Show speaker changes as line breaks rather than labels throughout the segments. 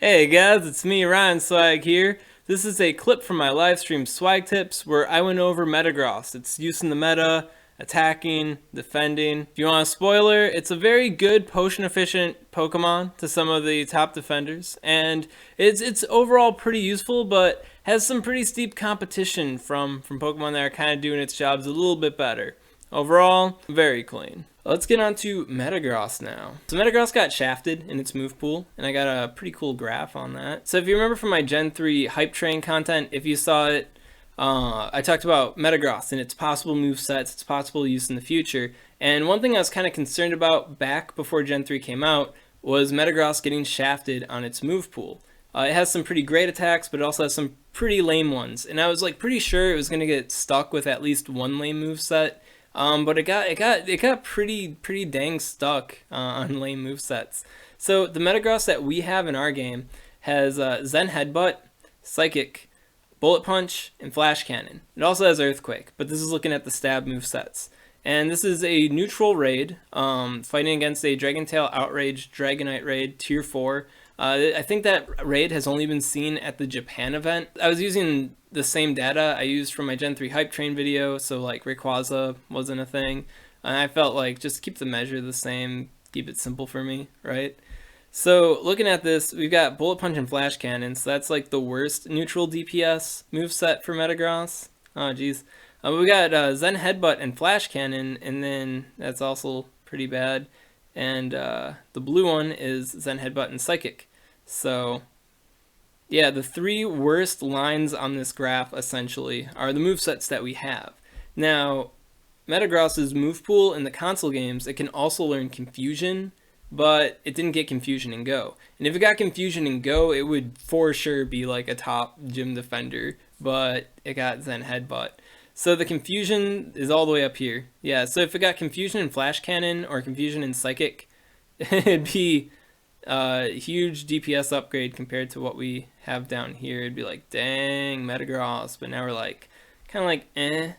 Hey guys, it's me, Ryan Swag here. This is a clip from my live stream SwagTips where I went over Metagross, its use in the meta, attacking, defending. If you want a spoiler, it's a very good potion efficient Pokemon to some of the top defenders, and it's overall pretty useful, but has some pretty steep competition from Pokemon that are kind of doing its jobs a little bit better. Overall, very clean. Let's get on to Metagross now. So Metagross got shafted in its move pool, and I got a pretty cool graph on that. So if you remember from my Gen 3 Hype Train content, if you saw it, I talked about Metagross and its possible move sets, its possible use in the future. And one thing I was kind of concerned about back before Gen 3 came out was Metagross getting shafted on its move pool. It has some pretty great attacks, but it also has some pretty lame ones. And I was like pretty sure it was going to get stuck with at least one lame move set. But it got pretty dang stuck on lame movesets. So the Metagross that we have in our game has Zen Headbutt, Psychic, Bullet Punch, and Flash Cannon. It also has Earthquake, but this is looking at the stab movesets. And this is a neutral raid, fighting against a Dragon Tail Outrage Dragonite raid, Tier 4. I think that raid has only been seen at the Japan event. I was using the same data I used from my Gen 3 Hype Train video, so like Rayquaza wasn't a thing. And I felt like just keep the measure the same, keep it simple for me, right? So looking at this, we've got Bullet Punch and Flash Cannon, so that's like the worst neutral DPS moveset for Metagross. Oh geez. We got Zen Headbutt and Flash Cannon, and then that's also pretty bad. And the blue one is Zen Headbutt and Psychic. So yeah, the three worst lines on this graph essentially are the movesets that we have. Now, Metagross's move pool in the console games, it can also learn Confusion, but it didn't get Confusion in Go. And if it got Confusion in Go, it would for sure be like a top gym defender, but it got Zen Headbutt. So the Confusion is all the way up here. Yeah, so if it got Confusion in Flash Cannon or Confusion in Psychic, it'd be a huge DPS upgrade compared to what we have down here. It'd be like, dang, Metagross, but now we're like, kind of like, eh.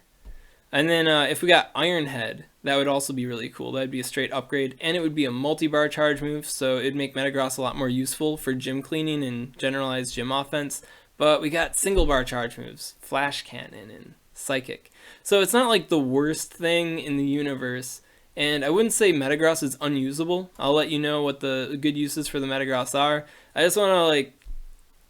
And then if we got Iron Head, that would also be really cool. That'd be a straight upgrade, and it would be a multi-bar charge move, so it'd make Metagross a lot more useful for gym cleaning and generalized gym offense. But we got single bar charge moves, Flash Cannon and Psychic. So it's not like the worst thing in the universe, and I wouldn't say Metagross is unusable. I'll let you know what the good uses for the Metagross are. I just want to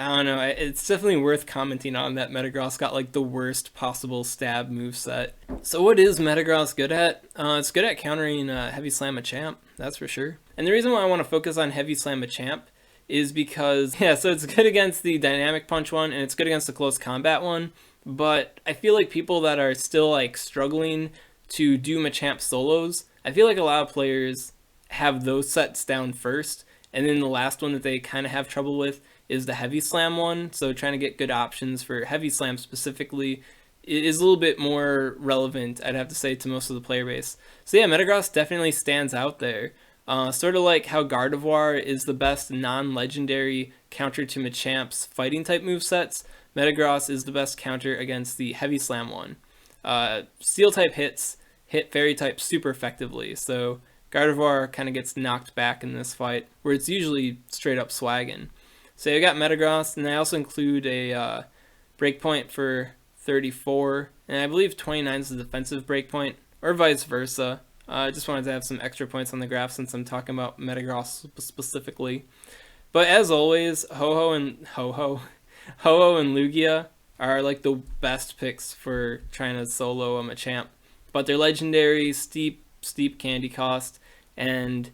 I don't know, it's definitely worth commenting on that Metagross got like the worst possible stab moveset. So what is Metagross good at? It's good at countering Heavy Slam Machamp, that's for sure. And the reason why I want to focus on Heavy Slam Machamp is because, yeah, so it's good against the Dynamic Punch one, and it's good against the Close Combat one. But I feel like people that are still like struggling to do Machamp solos, I feel like a lot of players have those sets down first, and then the last one that they kind of have trouble with is the Heavy Slam one. So trying to get good options for Heavy Slam specifically is a little bit more relevant, I'd have to say, to most of the player base. So yeah, Metagross definitely stands out there. Sort of like how Gardevoir is the best non-legendary counter to Machamp's fighting type movesets, Metagross is the best counter against the Heavy Slam one. Steel type hits hit Fairy type super effectively, so Gardevoir kind of gets knocked back in this fight, where it's usually straight up swagging. So I got Metagross, and I also include a breakpoint for 34, and I believe 29 is the defensive breakpoint, or vice versa. I just wanted to have some extra points on the graph since I'm talking about Metagross specifically. But as always, Ho-Oh and Lugia are like the best picks for trying to solo a Machamp. But they're legendary, steep candy cost, and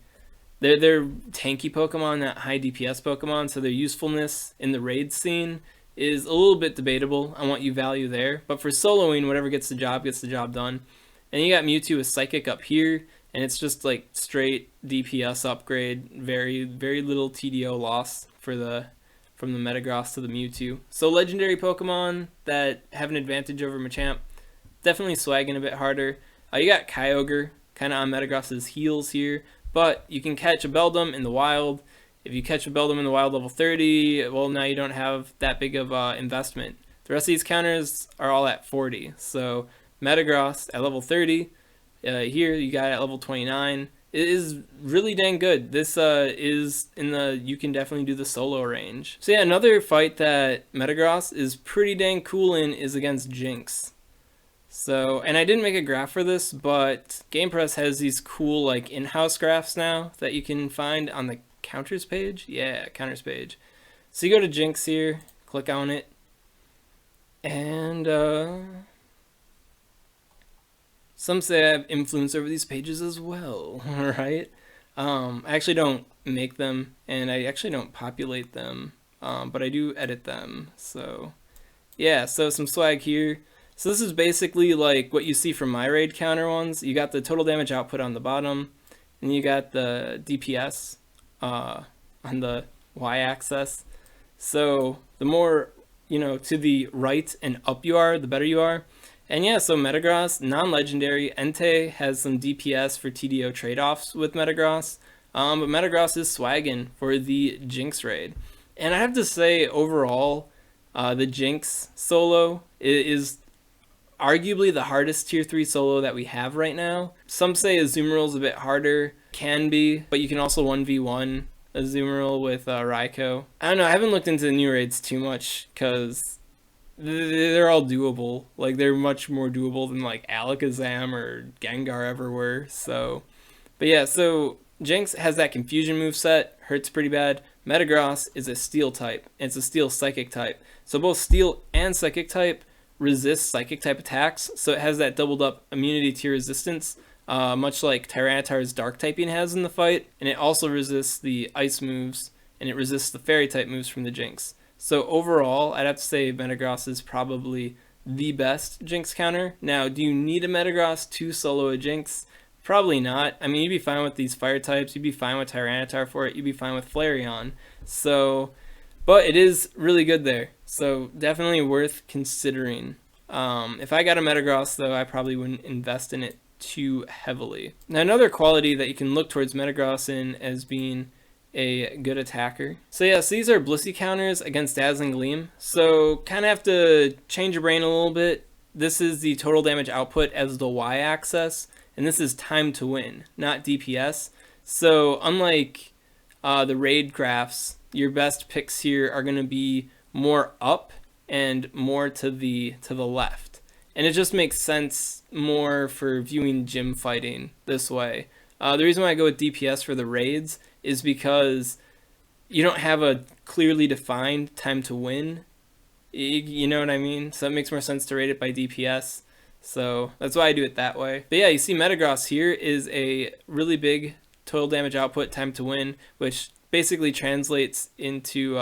they're tanky Pokemon, not high DPS Pokemon, so their usefulness in the raid scene is a little bit debatable on what you value there. But for soloing, whatever gets the job done. And you got Mewtwo with Psychic up here, and it's just like straight DPS upgrade, very little TDO loss from the Metagross to the Mewtwo. So legendary Pokemon that have an advantage over Machamp, definitely swagging a bit harder. You got Kyogre, kind of on Metagross's heels here, but you can catch a Beldum in the wild. If you catch a Beldum in the wild level 30, well, now you don't have that big of investment. The rest of these counters are all at 40, so Metagross at level 30, here you got at level 29, It is really dang good. This is in the, you can definitely do the solo range. So yeah, another fight that Metagross is pretty dang cool in is against Jinx. So, and I didn't make a graph for this, but GamePress has these cool like in-house graphs now that you can find on the counters page. Yeah, counters page. So you go to Jinx here, click on it, and some say I have influence over these pages as well, right? I actually don't make them, and I actually don't populate them, but I do edit them. So yeah, so some swag here. So this is basically like what you see from my raid counter ones. You got the total damage output on the bottom, and you got the DPS on the y-axis. So the more, you know, to the right and up you are, the better you are. And yeah, so Metagross, non-legendary. Entei has some DPS for TDO trade-offs with Metagross. But Metagross is swagging for the Jinx raid. And I have to say, overall, the Jinx solo is arguably the hardest tier 3 solo that we have right now. Some say Azumarill is a bit harder, can be, but you can also 1v1 Azumarill with Raikou. I don't know, I haven't looked into the new raids too much because they're all doable. Like, they're much more doable than like Alakazam or Gengar ever were. So, but yeah, so Jinx has that confusion moveset, hurts pretty bad. Metagross is a steel type, and it's a steel psychic type. So both steel and psychic type resist psychic type attacks, so it has that doubled up immunity to resistance, much like Tyranitar's dark typing has in the fight, and it also resists the ice moves, and it resists the fairy type moves from the Jinx. So overall, I'd have to say Metagross is probably the best Jinx counter. Now, do you need a Metagross to solo a Jinx? Probably not. I mean, you'd be fine with these fire types, you'd be fine with Tyranitar for it, you'd be fine with Flareon. So, but it is really good there. So definitely worth considering. If I got a Metagross, though, I probably wouldn't invest in it too heavily. Now, another quality that you can look towards Metagross in as being a good attacker. So yeah, so these are Blissey counters against Dazzling Gleam. So kind of have to change your brain a little bit. This is the total damage output as the y-axis, and this is time to win, not DPS. So unlike the raid graphs, your best picks here are going to be more up and more to the left, and it just makes sense more for viewing gym fighting this way. The reason why I go with DPS for the raids is because you don't have a clearly defined time to win. You know what I mean? So it makes more sense to rate it by DPS. So that's why I do it that way. But yeah, you see Metagross here is a really big total damage output time to win, which basically translates into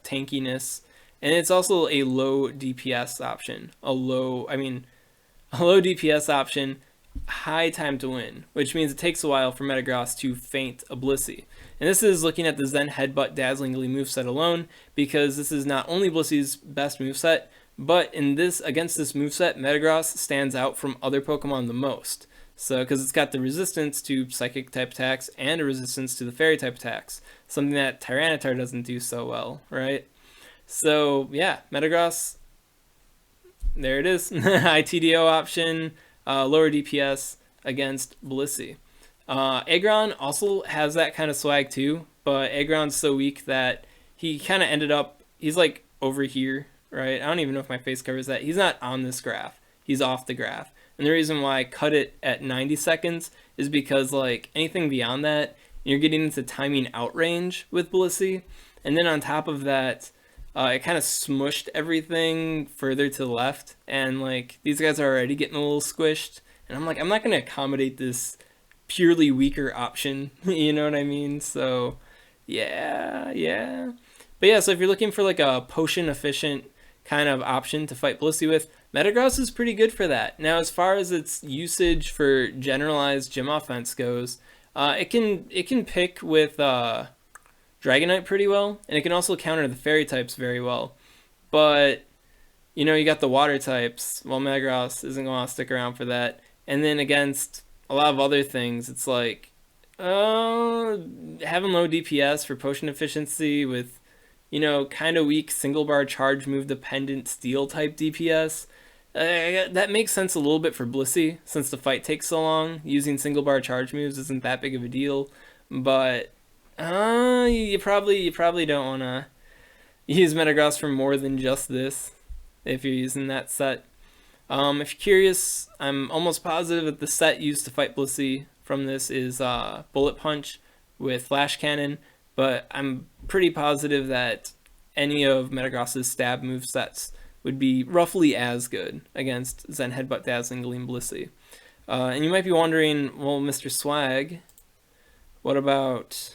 tankiness. And it's also a low DPS option. A low DPS option, high time to win, which means it takes a while for Metagross to feint a Blissey. And this is looking at the Zen Headbutt Dazzling Gleam moveset alone, because this is not only Blissey's best moveset, but in this, against this moveset, Metagross stands out from other Pokemon the most. So, because it's got the resistance to psychic type attacks and a resistance to the fairy type attacks, something that Tyranitar doesn't do so well, right? So yeah, Metagross, there it is. High TDO option, lower DPS against Blissey. Aggron also has that kind of swag too, but Aggron's so weak that he kind of ended up, he's like over here, right? I don't even know if my face covers that. He's not on this graph. He's off the graph. And the reason why I cut it at 90 seconds is because like anything beyond that, you're getting into timing out range with Blissey. And then on top of that, it kind of smushed everything further to the left. And like these guys are already getting a little squished. And I'm like, I'm not going to accommodate this purely weaker option. You know what I mean? So yeah. But yeah, so if you're looking for like a potion efficient kind of option to fight Blissey with, Metagross is pretty good for that. Now, as far as its usage for generalized gym offense goes, it can pick with Dragonite pretty well, and it can also counter the fairy types very well. But you know, you got the water types. Well, Metagross isn't going to stick around for that. And then against a lot of other things, it's like having low DPS for potion efficiency with, you know, kind of weak single bar charge move dependent steel type DPS. That makes sense a little bit for Blissey, since the fight takes so long. Using single bar charge moves isn't that big of a deal, but you probably don't want to use Metagross for more than just this if you're using that set. If you're curious, I'm almost positive that the set used to fight Blissey from this is Bullet Punch with Flash Cannon, but I'm pretty positive that any of Metagross's stab move sets would be roughly as good against Zen Headbutt, Dazzling Gleam, Blissey. And you might be wondering, well, Mr. Swag, what about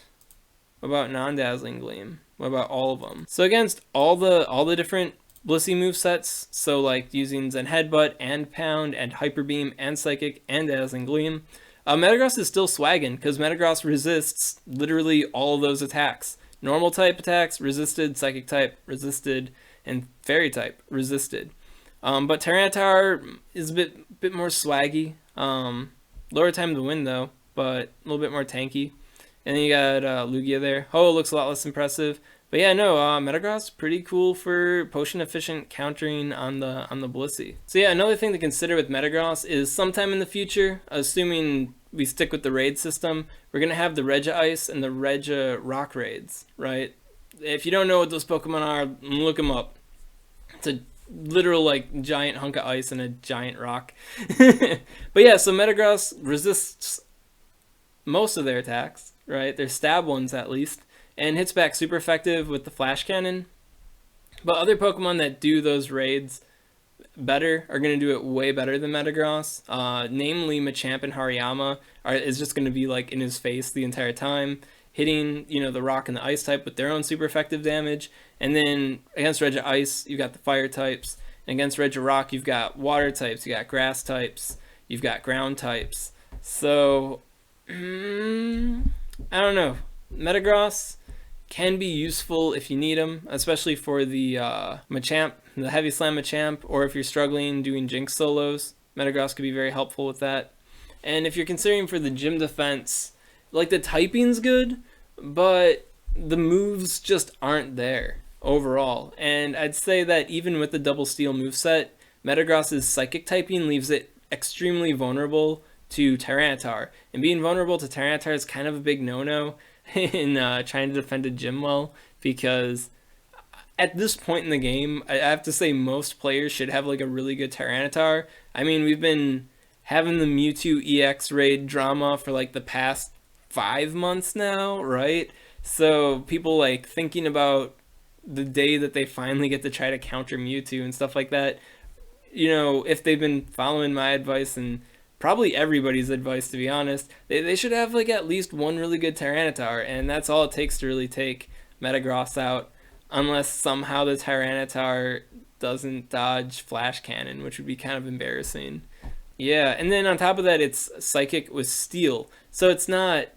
non-Dazzling Gleam? What about all of them? So against all the different Blissey movesets, so like using Zen Headbutt and Pound and Hyper Beam and Psychic and Dazzling Gleam, Metagross is still swagging because Metagross resists literally all of those attacks. Normal type attacks resisted, Psychic type resisted, and Fairy type resisted. But Tyranitar is a bit more swaggy. Lower time to win though, but a little bit more tanky. And then you got Lugia there. Oh, looks a lot less impressive. But yeah, no, Metagross pretty cool for potion efficient countering on the Blissey. So yeah, another thing to consider with Metagross is sometime in the future, assuming we stick with the raid system, we're gonna have the Regia Ice and the Regia Rock raids, right? If you don't know what those Pokemon are, look them up. It's a literal like giant hunk of ice and a giant rock. But yeah, so Metagross resists most of their attacks, right? Their stab ones at least, and hits back super effective with the Flash Cannon. But other Pokemon that do those raids better are going to do it way better than Metagross. Namely, Machamp and Hariyama is just going to be like in his face the entire time, hitting the rock and the ice type with their own super effective damage. And then against Regia Ice, you've got the fire types. And against Regia Rock, you've got water types, you got grass types, you've got ground types. So I don't know. Metagross can be useful if you need them, especially for the Machamp, the Heavy Slam Machamp, or if you're struggling doing Jinx solos. Metagross could be very helpful with that. And if you're considering for the gym defense, like the typing's good, but the moves just aren't there overall. And I'd say that even with the Double Steel moveset, Metagross's Psychic typing leaves it extremely vulnerable to Tyranitar. And being vulnerable to Tyranitar is kind of a big no-no in trying to defend a gym well, because at this point in the game, I have to say most players should have like a really good Tyranitar. I mean, we've been having the Mewtwo EX raid drama for like the past 5 months now, right? So people like thinking about the day that they finally get to try to counter Mewtwo and stuff like that. If they've been following my advice and probably everybody's advice, to be honest, they should have like at least one really good Tyranitar, and that's all it takes to really take Metagross out, unless somehow the Tyranitar doesn't dodge Flash Cannon, which would be kind of embarrassing. Yeah, and then on top of that, it's Psychic with Steel, so it's not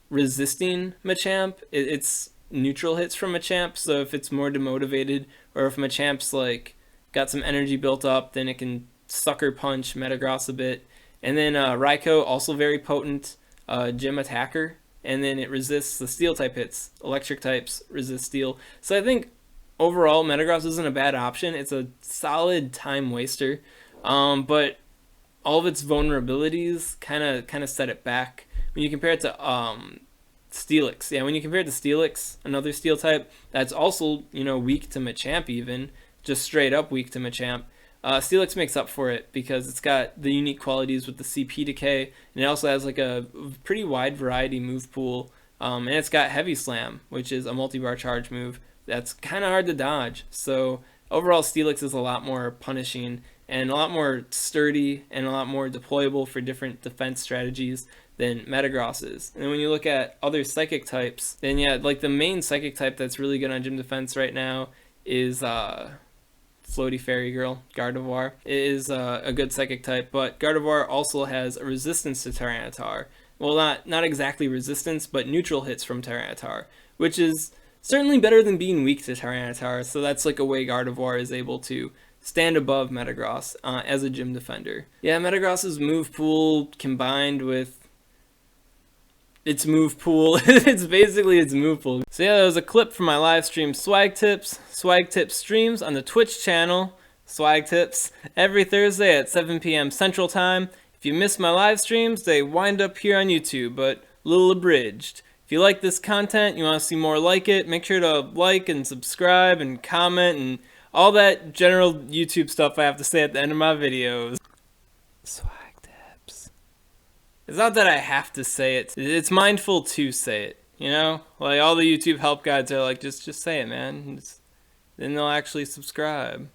resisting Machamp, it's neutral hits from Machamp. So if it's more demotivated, or if Machamp's like got some energy built up, then it can sucker punch Metagross a bit. And then Raikou, also very potent gym attacker, and then it resists the steel type hits. Electric types resist steel. So I think overall Metagross isn't a bad option. It's a solid time waster, but all of its vulnerabilities kind of set it back when you compare it to Steelix. Yeah, when you compare it to Steelix, another steel type that's also weak to Machamp, even just straight up weak to Machamp. Steelix makes up for it because it's got the unique qualities with the CP decay, and it also has like a pretty wide variety move pool, and it's got Heavy Slam, which is a multi-bar charge move that's kind of hard to dodge. So overall, Steelix is a lot more punishing and a lot more sturdy and a lot more deployable for different defense strategies than Metagross is. And when you look at other Psychic types, then yeah, like the main Psychic type that's really good on gym defense right now is Floaty Fairy Girl, Gardevoir. It is a good Psychic type, but Gardevoir also has a resistance to Tyranitar. Well, not exactly resistance, but neutral hits from Tyranitar, which is certainly better than being weak to Tyranitar. So that's like a way Gardevoir is able to stand above Metagross as a gym defender. Yeah, Metagross's move pool combined with its move pool, it's basically its move pool. So yeah, that was a clip from my live stream SwagTips streams on the Twitch channel. SwagTips, every Thursday at 7 p.m. Central Time. If you miss my live streams, they wind up here on YouTube, but a little abridged. If you like this content, you want to see more like it, make sure to like and subscribe and comment and all that general YouTube stuff I have to say at the end of my videos. SwagTips. It's not that I have to say it. It's mindful to say it, you know? Like all the YouTube help guides are like, just say it, man. Then they'll actually subscribe.